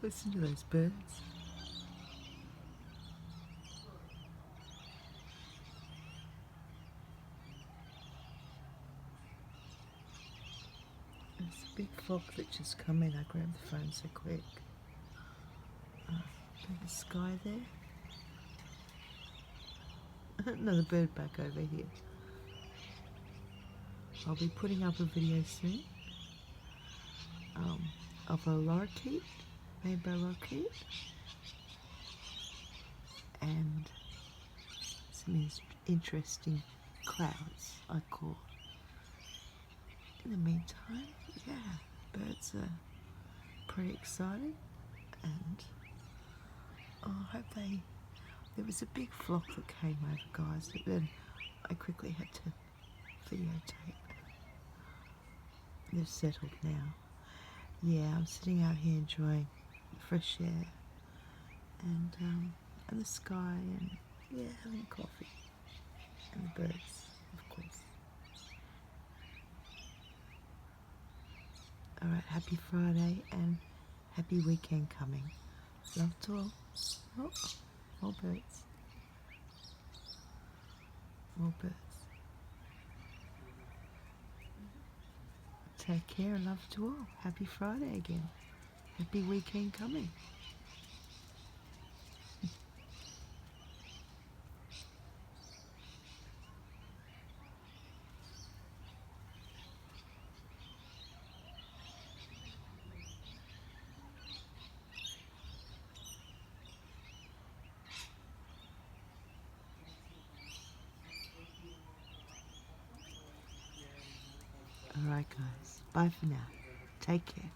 Listen to those birds. There's a big flock that just come in. I grabbed the phone so quick. Bit of sky there. Another bird back over here. I'll be putting up a video soon of a lorikeet, rainbow lorikeet, and some interesting clouds I caught. In the meantime, yeah, birds are pretty exciting, and I hope there was a big flock that came over, guys, but then I quickly had to videotape. They've settled now. Yeah, I'm sitting out here enjoying the fresh air and the sky, and yeah, having coffee, and the birds, of course. Alright, happy Friday and happy weekend coming. Love to all. Oh, more birds. More birds. Take care and love to all. Happy Friday again. Happy weekend coming. Alright guys, bye for now. Take care.